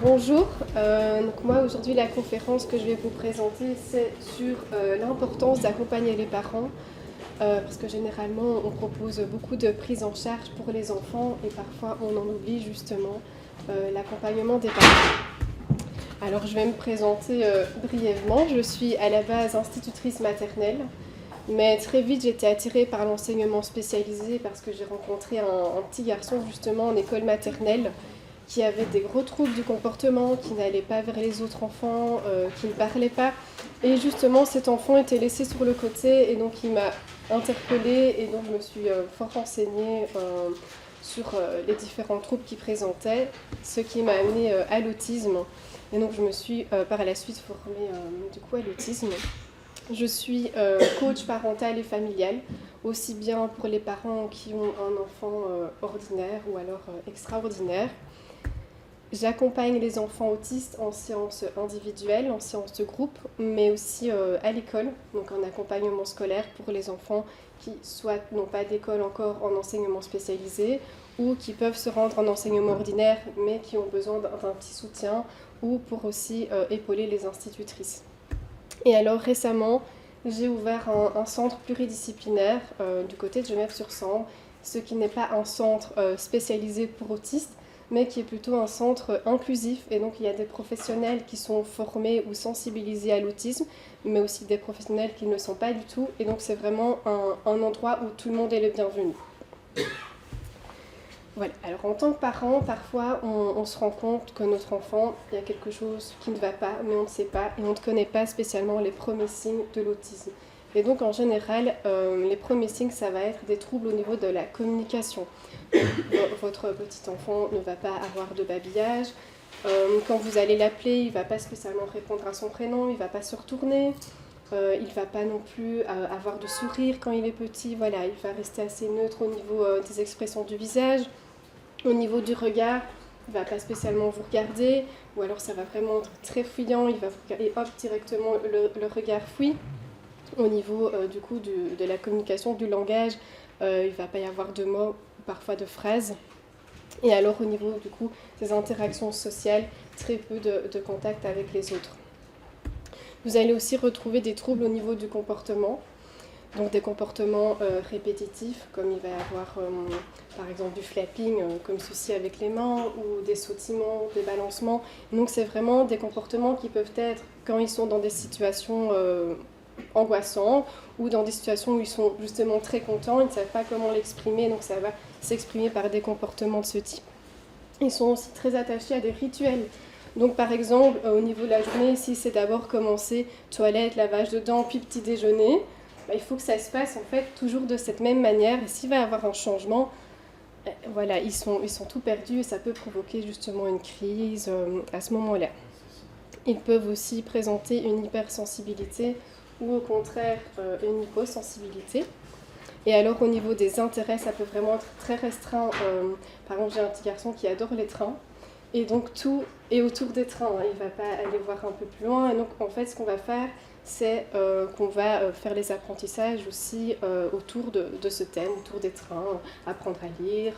Bonjour, donc moi aujourd'hui la conférence que je vais vous présenter c'est sur l'importance d'accompagner les parents parce que généralement on propose beaucoup de prise en charge pour les enfants et parfois on en oublie justement l'accompagnement des parents. Alors je vais me présenter brièvement, je suis à la base institutrice maternelle mais très vite j'ai été attirée par l'enseignement spécialisé parce que j'ai rencontré un petit garçon justement en école maternelle qui avait des gros troubles du comportement, qui n'allait pas vers les autres enfants, qui ne parlait pas. Et justement, cet enfant était laissé sur le côté et donc il m'a interpellée et donc je me suis fort renseignée sur les différents troubles qu'il présentait, ce qui m'a amenée à l'autisme. Et donc je me suis par la suite formée du coup à l'autisme. Je suis coach parental et familial, aussi bien pour les parents qui ont un enfant ordinaire ou alors extraordinaire. J'accompagne les enfants autistes en séance individuelle, en séance de groupe, mais aussi à l'école, donc en accompagnement scolaire pour les enfants qui soit n'ont pas d'école encore en enseignement spécialisé ou qui peuvent se rendre en enseignement ordinaire mais qui ont besoin d'un petit soutien ou pour aussi épauler les institutrices. Et alors récemment, j'ai ouvert un centre pluridisciplinaire du côté de Genève-sur-Sambre, ce qui n'est pas un centre spécialisé pour autistes, mais qui est plutôt un centre inclusif. Et donc il y a des professionnels qui sont formés ou sensibilisés à l'autisme, mais aussi des professionnels qui ne le sont pas du tout. Et donc c'est vraiment un endroit où tout le monde est le bienvenu. Voilà. Alors en tant que parent, parfois on se rend compte que notre enfant, il y a quelque chose qui ne va pas, mais on ne sait pas, et on ne connaît pas spécialement les premiers signes de l'autisme. Et donc en général, les premiers signes, ça va être des troubles au niveau de la communication. Votre petit enfant ne va pas avoir de babillage. Quand vous allez l'appeler, il ne va pas spécialement répondre à son prénom, il ne va pas se retourner. Il ne va pas non plus avoir de sourire quand il est petit. Voilà, il va rester assez neutre au niveau des expressions du visage. Au niveau du regard, il ne va pas spécialement vous regarder, ou alors ça va vraiment être très fuyant, il va vous regarder, hop, directement le regard fuit. Au niveau du coup de la communication, du langage, il ne va pas y avoir de mots, ou parfois de phrases. Et alors au niveau du coup des interactions sociales, très peu de contact avec les autres. Vous allez aussi retrouver des troubles au niveau du comportement. Donc des comportements répétitifs, comme il va y avoir par exemple du flapping, comme ceci avec les mains, ou des sautillements, des balancements. Donc c'est vraiment des comportements qui peuvent être, quand ils sont dans des situations angoissantes, ou dans des situations où ils sont justement très contents, ils ne savent pas comment l'exprimer, donc ça va s'exprimer par des comportements de ce type. Ils sont aussi très attachés à des rituels. Donc par exemple, au niveau de la journée, si c'est d'abord commencer toilette, lavage de dents, puis petit déjeuner, il faut que ça se passe en fait toujours de cette même manière. Et s'il va y avoir un changement, voilà, ils sont tout perdus et ça peut provoquer justement une crise à ce moment-là. Ils peuvent aussi présenter une hypersensibilité ou au contraire une hyposensibilité. Et alors au niveau des intérêts, ça peut vraiment être très restreint. Par exemple, j'ai un petit garçon qui adore les trains. Et donc tout est autour des trains, hein. Il ne va pas aller voir un peu plus loin. Et donc en fait, ce qu'on va faire, c'est qu'on va faire les apprentissages aussi autour de ce thème, autour des trains, apprendre à lire,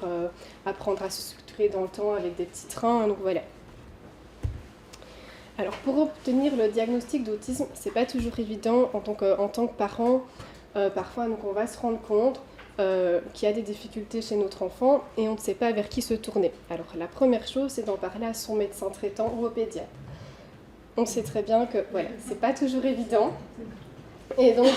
apprendre à se structurer dans le temps avec des petits trains. Donc voilà. Alors pour obtenir le diagnostic d'autisme, c'est pas toujours évident en tant que parent. Parfois, donc, on va se rendre compte qu'il y a des difficultés chez notre enfant et on ne sait pas vers qui se tourner. Alors la première chose, c'est d'en parler à son médecin traitant ou au pédiatre. On sait très bien que voilà, c'est pas toujours évident. Et donc,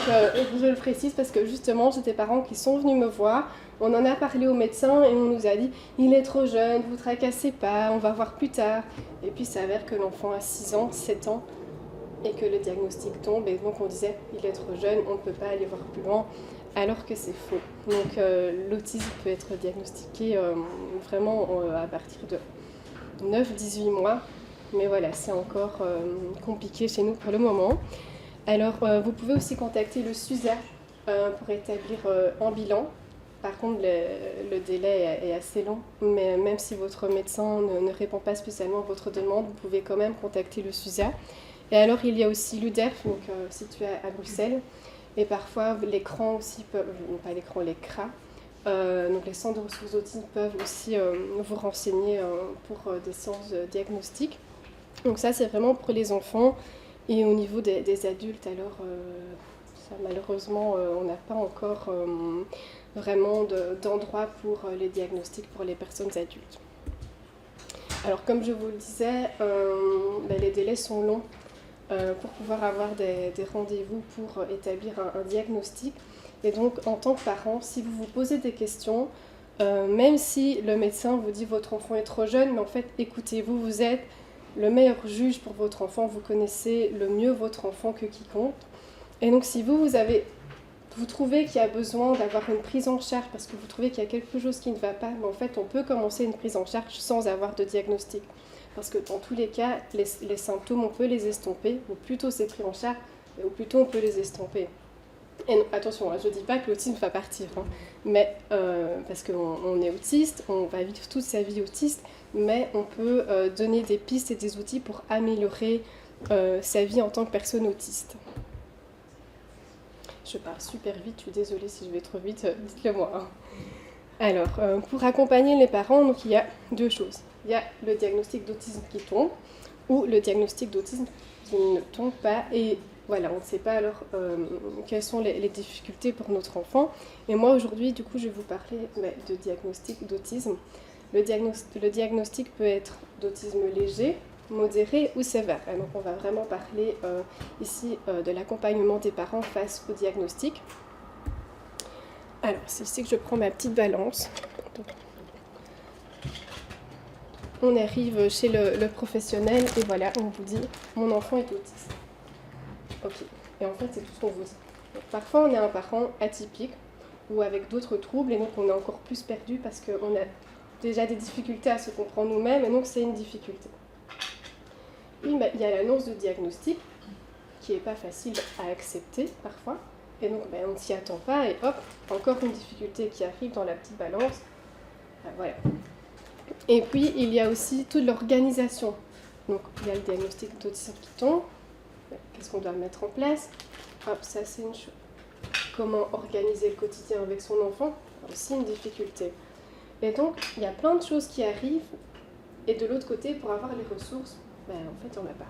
je le précise parce que justement, j'ai des parents qui sont venus me voir, on en a parlé au médecin et on nous a dit « il est trop jeune, vous tracassez pas, on va voir plus tard ». Et puis, ça s'avère que l'enfant a 6 ans, 7 ans et que le diagnostic tombe. Et donc, on disait « il est trop jeune, on ne peut pas aller voir plus loin ». Alors que c'est faux. Donc l'autisme peut être diagnostiqué vraiment à partir de 9-18 mois. Mais voilà, c'est encore compliqué chez nous pour le moment. Alors vous pouvez aussi contacter le SUSA pour établir un bilan. Par contre, le délai est assez long, mais même si votre médecin ne répond pas spécialement à votre demande, vous pouvez quand même contacter le SUSA. Et alors, il y a aussi l'UDERF, donc situé à Bruxelles. Et parfois, l'écran aussi, pas l'écran, les CRA, Donc les centres de ressources d'autisme peuvent aussi vous renseigner pour des séances de diagnostic. Donc ça, c'est vraiment pour les enfants. Et au niveau des adultes, alors ça, malheureusement, on n'a pas encore vraiment d'endroit pour les diagnostics pour les personnes adultes. Alors comme je vous le disais, les délais sont longs pour pouvoir avoir des rendez-vous pour établir un diagnostic. Et donc en tant que parent, si vous vous posez des questions, même si le médecin vous dit votre enfant est trop jeune, mais en fait écoutez-vous, vous êtes le meilleur juge pour votre enfant, vous connaissez le mieux votre enfant que quiconque. Et donc si vous trouvez qu'il y a besoin d'avoir une prise en charge parce que vous trouvez qu'il y a quelque chose qui ne va pas, mais en fait on peut commencer une prise en charge sans avoir de diagnostic. Parce que dans tous les cas, les symptômes, on peut les estomper, ou plutôt c'est pris en charge, ou plutôt on peut les estomper. Et non, attention, je ne dis pas que l'autisme va partir, mais parce qu'on est autiste, on va vivre toute sa vie autiste, mais on peut donner des pistes et des outils pour améliorer sa vie en tant que personne autiste. Je parle super vite, je suis désolée si je vais trop vite, dites-le moi. Alors, pour accompagner les parents, donc, il y a deux choses. Il y a le diagnostic d'autisme qui tombe, ou le diagnostic d'autisme qui ne tombe pas, et voilà, on ne sait pas alors quelles sont les difficultés pour notre enfant. Et moi aujourd'hui, du coup, je vais vous parler de diagnostic d'autisme. Le diagnostic peut être d'autisme léger, modéré ou sévère. Et donc on va vraiment parler ici de l'accompagnement des parents face au diagnostic. Alors, c'est ici que je prends ma petite balance. Donc, on arrive chez le professionnel et voilà, on vous dit « mon enfant est autiste ». Ok, et en fait c'est tout ce qu'on vous dit. Donc, parfois on est un parent atypique ou avec d'autres troubles et donc on est encore plus perdu parce qu'on a déjà des difficultés à se comprendre nous-mêmes et donc c'est une difficulté. Puis il y a l'annonce de diagnostic qui n'est pas facile à accepter parfois et donc on ne s'y attend pas et hop, encore une difficulté qui arrive dans la petite balance. Voilà. Et puis il y a aussi toute l'organisation. Donc il y a le diagnostic d'autisme qui tombe. Qu'est-ce qu'on doit mettre en place? Hop, ça c'est une chose. Comment organiser le quotidien avec son enfant? Aussi une difficulté. Et donc, il y a plein de choses qui arrivent. Et de l'autre côté, pour avoir les ressources, en fait, on n'a pas.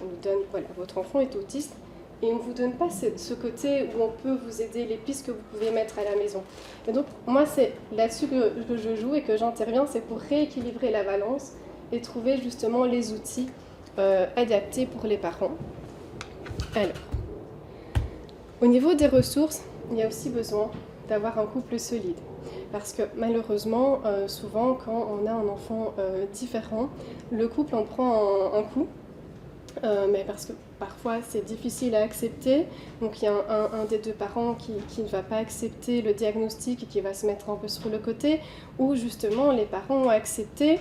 On nous donne, voilà, votre enfant est autiste. Et on ne vous donne pas ce côté où on peut vous aider, les pistes que vous pouvez mettre à la maison. Et donc, moi, c'est là-dessus que je joue et que j'interviens, c'est pour rééquilibrer la balance et trouver justement les outils adaptés pour les parents. Alors, au niveau des ressources, il y a aussi besoin d'avoir un couple solide. Parce que malheureusement, souvent, quand on a un enfant différent, le couple en prend un coup. Mais parce que parfois c'est difficile à accepter, donc il y a un des deux parents qui ne va pas accepter le diagnostic et qui va se mettre un peu sur le côté, ou justement les parents ont accepté,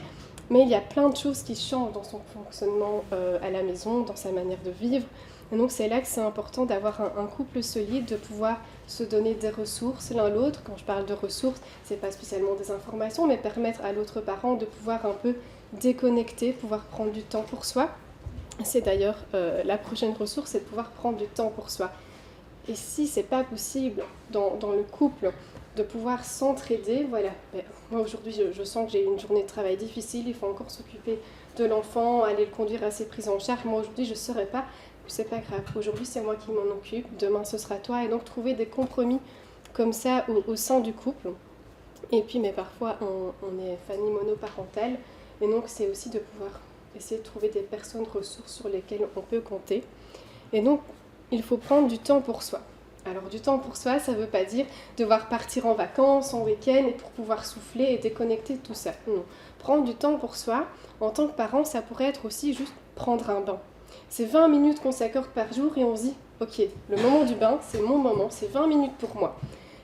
mais il y a plein de choses qui changent dans son fonctionnement à la maison, dans sa manière de vivre. Et donc c'est là que c'est important d'avoir un couple solide, de pouvoir se donner des ressources l'un l'autre. Quand je parle de ressources, c'est pas spécialement des informations, mais permettre à l'autre parent de pouvoir un peu déconnecter, pouvoir prendre du temps pour soi. C'est d'ailleurs la prochaine ressource, c'est de pouvoir prendre du temps pour soi. Et si c'est pas possible dans le couple de pouvoir s'entraider, voilà. Moi aujourd'hui je sens que j'ai une journée de travail difficile, il faut encore s'occuper de l'enfant, aller le conduire à ses prises en charge. Moi aujourd'hui je ne saurais pas, c'est pas grave. Aujourd'hui c'est moi qui m'en occupe, demain ce sera toi. Et donc trouver des compromis comme ça au sein du couple. Et puis mais parfois on est famille monoparentale et donc c'est aussi de pouvoir essayer de trouver des personnes ressources sur lesquelles on peut compter. Et donc, il faut prendre du temps pour soi. Alors, du temps pour soi, ça ne veut pas dire devoir partir en vacances, en week-end, et pour pouvoir souffler et déconnecter de tout ça. Non. Prendre du temps pour soi, en tant que parent, ça pourrait être aussi juste prendre un bain. C'est 20 minutes qu'on s'accorde par jour et on se dit, ok, le moment du bain, c'est mon moment, c'est 20 minutes pour moi.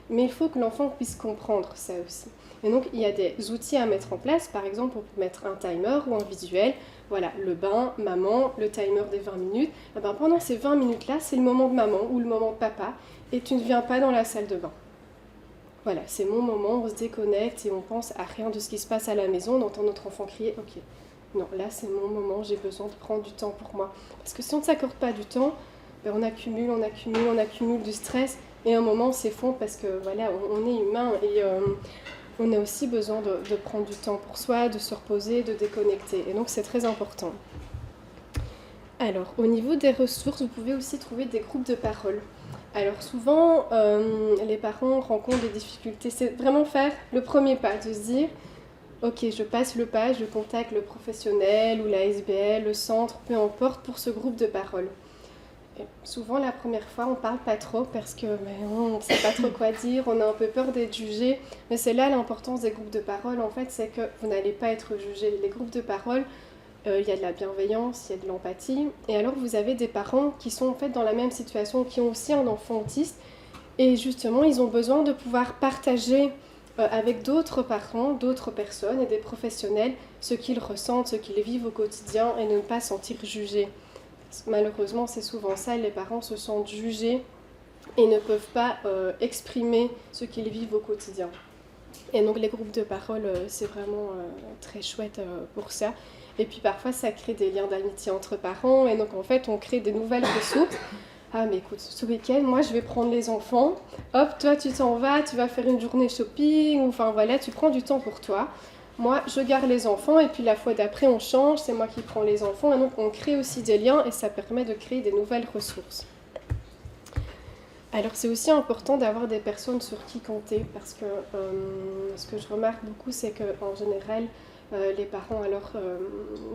Mais il faut que l'enfant puisse comprendre ça aussi. Et donc, il y a des outils à mettre en place. Par exemple, on peut mettre un timer ou un visuel. Voilà, le bain, maman, le timer des 20 minutes. Et pendant ces 20 minutes-là, c'est le moment de maman ou le moment de papa. Et tu ne viens pas dans la salle de bain. Voilà, c'est mon moment, on se déconnecte et on pense à rien de ce qui se passe à la maison. On entend notre enfant crier, ok, non, là c'est mon moment, j'ai besoin de prendre du temps pour moi. Parce que si on ne s'accorde pas du temps, on accumule du stress. et un moment s'effondre parce que voilà, on est humain et on a aussi besoin de prendre du temps pour soi, de se reposer, de déconnecter. Et donc c'est très important. Alors, au niveau des ressources, vous pouvez aussi trouver des groupes de parole. Alors souvent, les parents rencontrent des difficultés. C'est vraiment faire le premier pas, de se dire ok, je passe le pas, je contacte le professionnel ou la SBL, le centre, peu importe, pour ce groupe de parole. Et souvent, la première fois, on ne parle pas trop parce que on ne sait pas trop quoi dire, on a un peu peur d'être jugé. Mais c'est là l'importance des groupes de parole, en fait, c'est que vous n'allez pas être jugé. Les groupes de parole, il y a de la bienveillance, il y a de l'empathie. Et alors, vous avez des parents qui sont en fait dans la même situation, qui ont aussi un enfant autiste. Et justement, ils ont besoin de pouvoir partager avec d'autres parents, d'autres personnes et des professionnels ce qu'ils ressentent, ce qu'ils vivent au quotidien et ne pas se sentir jugés. Malheureusement, c'est souvent ça, les parents se sentent jugés et ne peuvent pas exprimer ce qu'ils vivent au quotidien. Et donc les groupes de parole, c'est vraiment très chouette pour ça. Et puis parfois, ça crée des liens d'amitié entre parents, et donc en fait, on crée des nouvelles ressources. Ah mais écoute, ce week-end, moi je vais prendre les enfants, hop, toi tu t'en vas, tu vas faire une journée shopping, ou enfin voilà, tu prends du temps pour toi. Moi, je garde les enfants et puis la fois d'après, on change, c'est moi qui prends les enfants. Et donc, on crée aussi des liens et ça permet de créer des nouvelles ressources. Alors, c'est aussi important d'avoir des personnes sur qui compter parce que ce que je remarque beaucoup, c'est qu'en général, les parents, alors,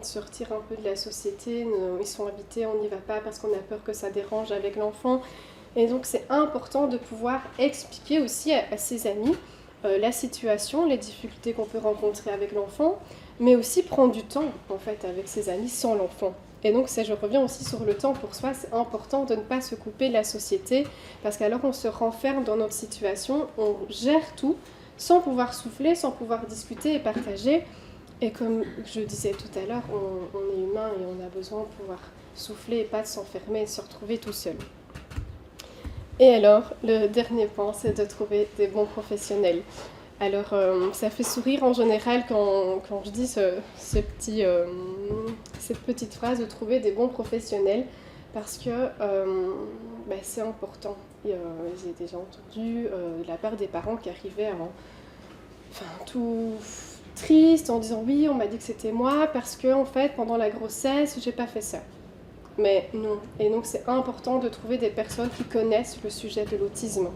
se retirent un peu de la société, ils sont invités, on n'y va pas parce qu'on a peur que ça dérange avec l'enfant. Et donc, c'est important de pouvoir expliquer aussi à ses amis la situation, les difficultés qu'on peut rencontrer avec l'enfant, mais aussi prendre du temps en fait avec ses amis sans l'enfant. Et donc je reviens aussi sur le temps pour soi, c'est important de ne pas se couper de la société, parce qu'alors on se renferme dans notre situation, on gère tout sans pouvoir souffler, sans pouvoir discuter et partager. Et comme je disais tout à l'heure, on est humain et on a besoin de pouvoir souffler et pas de s'enfermer et de se retrouver tout seul. Et alors, le dernier point, c'est de trouver des bons professionnels. Alors, ça fait sourire en général quand je dis cette petite phrase de trouver des bons professionnels, parce que c'est important. J'ai déjà entendu de la part des parents qui arrivaient tout triste en disant oui, on m'a dit que c'était moi parce que en fait pendant la grossesse j'ai pas fait ça. Mais non. Et donc c'est important de trouver des personnes qui connaissent le sujet de l'autisme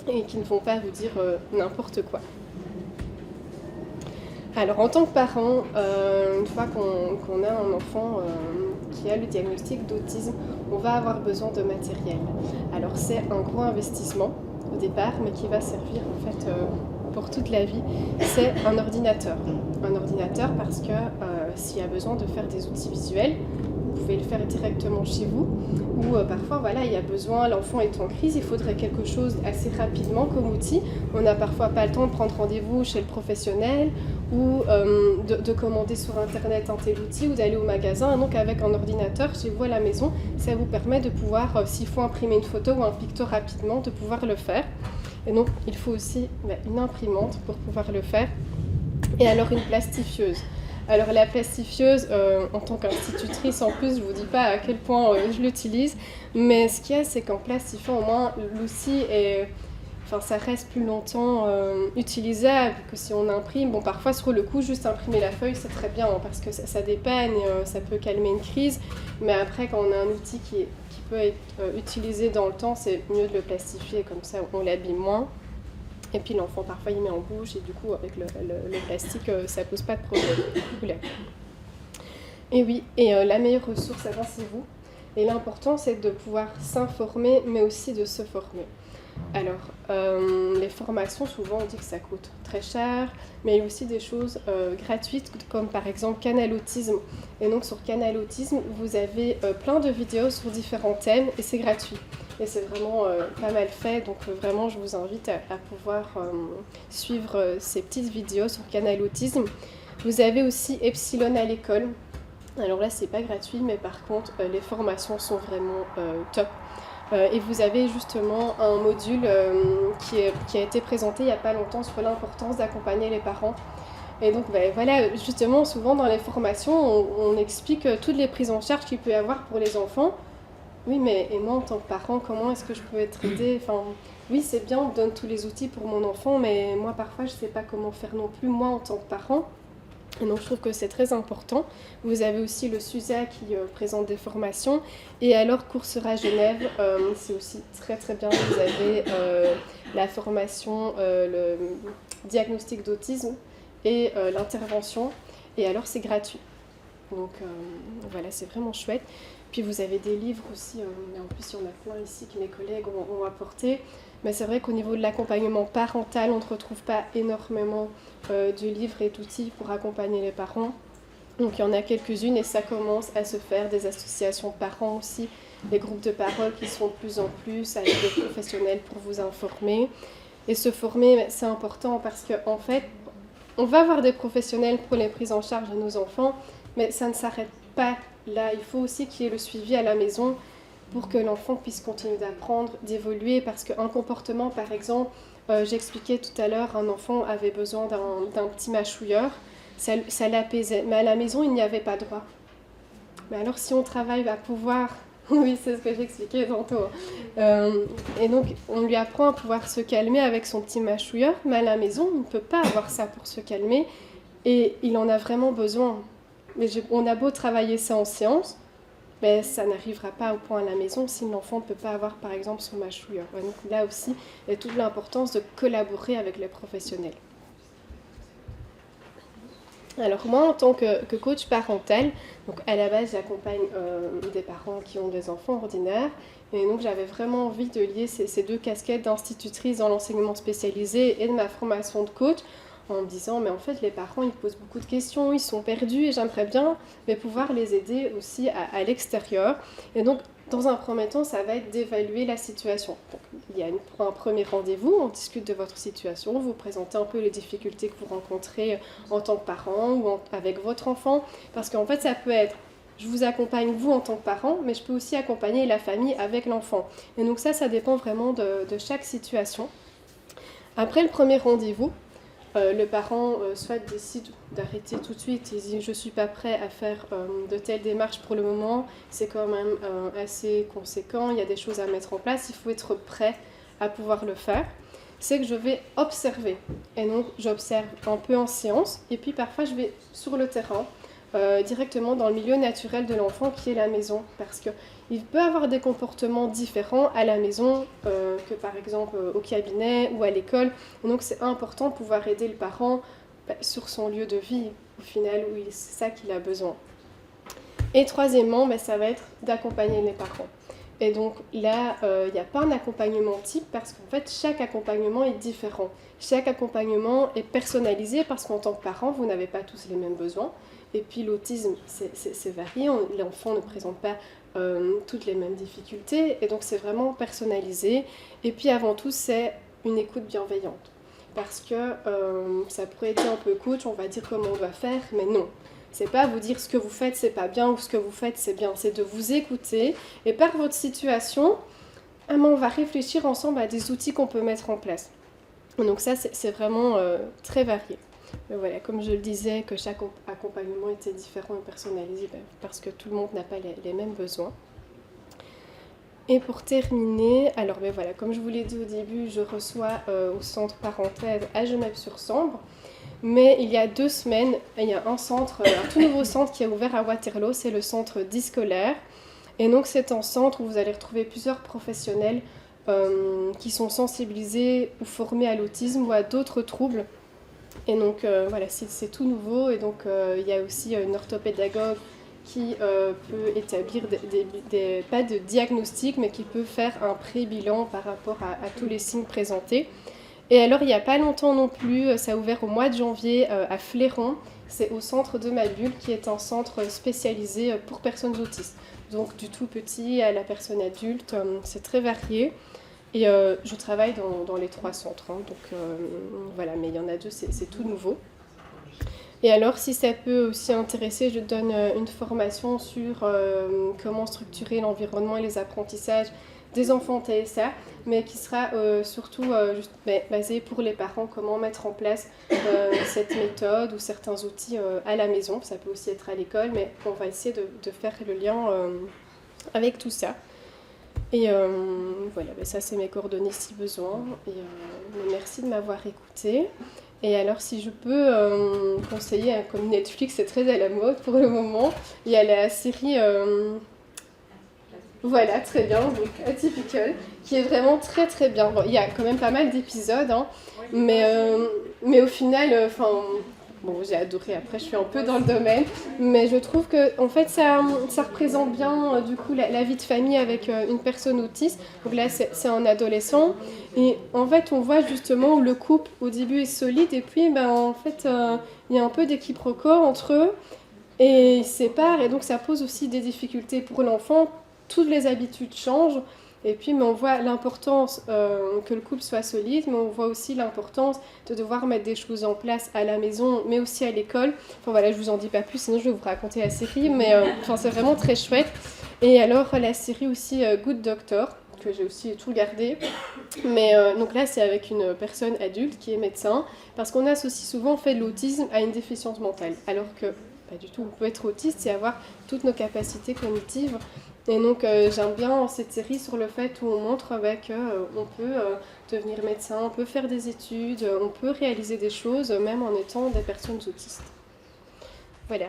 et qui ne vont pas vous dire n'importe quoi. Alors en tant que parent, une fois qu'on a un enfant qui a le diagnostic d'autisme, on va avoir besoin de matériel. Alors c'est un gros investissement au départ, mais qui va servir en fait pour toute la vie. C'est un ordinateur. Un ordinateur parce que s'il y a besoin de faire des outils visuels, vous pouvez le faire directement chez vous, ou parfois voilà, il y a besoin, l'enfant est en crise, il faudrait quelque chose assez rapidement comme outil. On n'a parfois pas le temps de prendre rendez-vous chez le professionnel ou de commander sur internet un tel outil ou d'aller au magasin. Donc avec un ordinateur chez vous à la maison, ça vous permet de pouvoir, s'il faut imprimer une photo ou un picto rapidement, de pouvoir le faire. Et donc il faut aussi une imprimante pour pouvoir le faire. Et alors une plastifieuse. Alors la plastifieuse, en tant qu'institutrice en plus, je ne vous dis pas à quel point je l'utilise, mais ce qu'il y a, c'est qu'en plastifiant, au moins l'outil ça reste plus longtemps utilisable que si on imprime. Bon, parfois sur le coup, juste imprimer la feuille, c'est très bien parce que ça dépanne et ça peut calmer une crise, mais après quand on a un outil qui peut être utilisé dans le temps, c'est mieux de le plastifier, comme ça on l'abîme moins. Et puis l'enfant, parfois, il met en bouche et du coup, avec le plastique, ça pose pas de problème. Et oui, et la meilleure ressource, avant, c'est vous. Et l'important, c'est de pouvoir s'informer, mais aussi de se former. Alors, les formations, souvent, on dit que ça coûte très cher, mais il y a aussi des choses gratuites, comme par exemple Canal Autisme. Et donc, sur Canal Autisme, vous avez plein de vidéos sur différents thèmes, et c'est gratuit. Et c'est vraiment pas mal fait, donc vraiment je vous invite à pouvoir suivre ces petites vidéos sur Canal Autisme. Vous avez aussi Epsilon à l'école. Alors là c'est pas gratuit, mais par contre les formations sont vraiment top. Et vous avez justement un module qui a été présenté il n'y a pas longtemps sur l'importance d'accompagner les parents. Et donc voilà, justement souvent dans les formations on explique toutes les prises en charge qu'il peut y avoir pour les enfants. Oui, mais et moi, en tant que parent, comment est-ce que je peux être aidée ? Enfin, oui, c'est bien, on me donne tous les outils pour mon enfant, mais moi, parfois, je ne sais pas comment faire non plus, moi, en tant que parent. Et donc, je trouve que c'est très important. Vous avez aussi le SUSA qui présente des formations. Et alors, Coursera Genève, c'est aussi très, très bien. Vous avez la formation, le diagnostic d'autisme et l'intervention. Et alors, c'est gratuit. Donc, voilà, c'est vraiment chouette. Puis, vous avez des livres aussi. Et en plus, il y en a plein ici que mes collègues ont apporté. Mais c'est vrai qu'au niveau de l'accompagnement parental, on ne retrouve pas énormément de livres et d'outils pour accompagner les parents. Donc il y en a quelques-unes et ça commence à se faire, des associations de parents aussi, des groupes de parole qui sont de plus en plus avec des professionnels pour vous informer. Et se former, c'est important parce qu'en fait, on va avoir des professionnels pour les prises en charge de nos enfants, mais ça ne s'arrête pas là. Il faut aussi qu'il y ait le suivi à la maison pour que l'enfant puisse continuer d'apprendre, d'évoluer, parce qu'un comportement, par exemple, j'expliquais tout à l'heure, un enfant avait besoin d'un petit mâchouilleur, ça l'apaisait, mais à la maison, il n'y avait pas droit. Mais alors, si on travaille à pouvoir, oui, c'est ce que j'expliquais tantôt, et donc on lui apprend à pouvoir se calmer avec son petit mâchouilleur, mais à la maison, on ne peut pas avoir ça pour se calmer, et il en a vraiment besoin. Mais on a beau travailler ça en séance, mais ça n'arrivera pas au point à la maison si l'enfant ne peut pas avoir par exemple son mâchouilleur. Donc là aussi, il y a toute l'importance de collaborer avec les professionnels. Alors moi, en tant que coach parental, donc à la base, j'accompagne des parents qui ont des enfants ordinaires. Et donc j'avais vraiment envie de lier ces deux casquettes d'institutrice dans l'enseignement spécialisé et de ma formation de coach, en me disant, mais en fait, les parents, ils posent beaucoup de questions, ils sont perdus, et j'aimerais bien pouvoir les aider aussi à l'extérieur. Et donc, dans un premier temps, ça va être d'évaluer la situation. Donc, il y a un premier rendez-vous, on discute de votre situation, vous présentez un peu les difficultés que vous rencontrez en tant que parent ou avec votre enfant, parce qu'en fait, ça peut être, je vous accompagne vous en tant que parent, mais je peux aussi accompagner la famille avec l'enfant. Et donc ça dépend vraiment de chaque situation. Après le premier rendez-vous, le parent soit décide d'arrêter tout de suite, il dit je ne suis pas prêt à faire de telles démarches pour le moment, c'est quand même assez conséquent, il y a des choses à mettre en place, il faut être prêt à pouvoir le faire. C'est que je vais observer, et donc j'observe un peu en séance, et puis parfois je vais sur le terrain, directement dans le milieu naturel de l'enfant qui est la maison, parce qu'il peut avoir des comportements différents à la maison que par exemple au cabinet ou à l'école. Et donc c'est important de pouvoir aider le parent sur son lieu de vie, au final, où c'est ça qu'il a besoin. Et troisièmement, ça va être d'accompagner les parents. Et donc là, il n'y a pas un accompagnement type parce qu'en fait, chaque accompagnement est différent. Chaque accompagnement est personnalisé parce qu'en tant que parent, vous n'avez pas tous les mêmes besoins. Et puis l'autisme, c'est varié, l'enfant ne présente pas toutes les mêmes difficultés, et donc c'est vraiment personnalisé. Et puis avant tout, c'est une écoute bienveillante. Parce que ça pourrait être un peu coach, on va dire comment on doit faire, mais non. C'est pas vous dire ce que vous faites c'est pas bien ou ce que vous faites c'est bien, c'est de vous écouter et par votre situation, on va réfléchir ensemble à des outils qu'on peut mettre en place. Donc ça c'est vraiment très varié. Mais voilà, comme je le disais, que chaque accompagnement était différent et personnalisé parce que tout le monde n'a pas les mêmes besoins. Et pour terminer, alors voilà, comme je vous l'ai dit au début, je reçois au centre parental à Geneviève-sur-Sambre. Mais il y a 2 semaines, il y a un tout nouveau centre qui est ouvert à Waterloo, c'est le centre Discolaire. Et donc c'est un centre où vous allez retrouver plusieurs professionnels qui sont sensibilisés ou formés à l'autisme ou à d'autres troubles. Et donc voilà, c'est tout nouveau. Et donc il y a aussi une orthopédagogue qui peut établir pas de diagnostic, mais qui peut faire un pré-bilan par rapport à tous les signes présentés. Et alors, il n'y a pas longtemps non plus, ça a ouvert au mois de janvier à Fléron, c'est au centre de Ma Bulle, qui est un centre spécialisé pour personnes autistes. Donc du tout petit à la personne adulte, c'est très varié. Et je travaille dans les 3 centres, donc voilà, mais il y en a 2, c'est tout nouveau. Et alors, si ça peut aussi intéresser, je donne une formation sur comment structurer l'environnement et les apprentissages des enfants TSA, mais qui sera surtout basée pour les parents, comment mettre en place cette méthode ou certains outils à la maison. Ça peut aussi être à l'école, mais on va essayer de faire le lien avec tout ça. Et voilà, ben ça c'est mes coordonnées si besoin. Et merci de m'avoir écouté. Et alors si je peux conseiller, comme Netflix est très à la mode pour le moment, il y a la série... voilà, très bien, donc Atypical, qui est vraiment très très bien. Bon, il y a quand même pas mal d'épisodes, hein, mais au final, bon, j'ai adoré, après je suis un peu dans le domaine, mais je trouve que en fait ça représente bien du coup la vie de famille avec une personne autiste. Donc là c'est un adolescent, et en fait on voit justement où le couple au début est solide, et puis ben, en fait il y a un peu des quiproquos entre eux, et ils se séparent, et donc ça pose aussi des difficultés pour l'enfant. Toutes les habitudes changent, et puis mais on voit l'importance que le couple soit solide, mais on voit aussi l'importance de devoir mettre des choses en place à la maison, mais aussi à l'école. Enfin voilà, je vous en dis pas plus, sinon je vais vous raconter la série, mais c'est vraiment très chouette. Et alors la série aussi Good Doctor, que j'ai aussi tout regardé, mais donc là c'est avec une personne adulte qui est médecin, parce qu'on associe souvent en fait l'autisme à une déficience mentale, alors que pas du tout. On peut être autiste et avoir toutes nos capacités cognitives. Et donc j'aime bien cette série sur le fait où on montre qu'on peut devenir médecin, on peut faire des études, on peut réaliser des choses même en étant des personnes autistes. Voilà.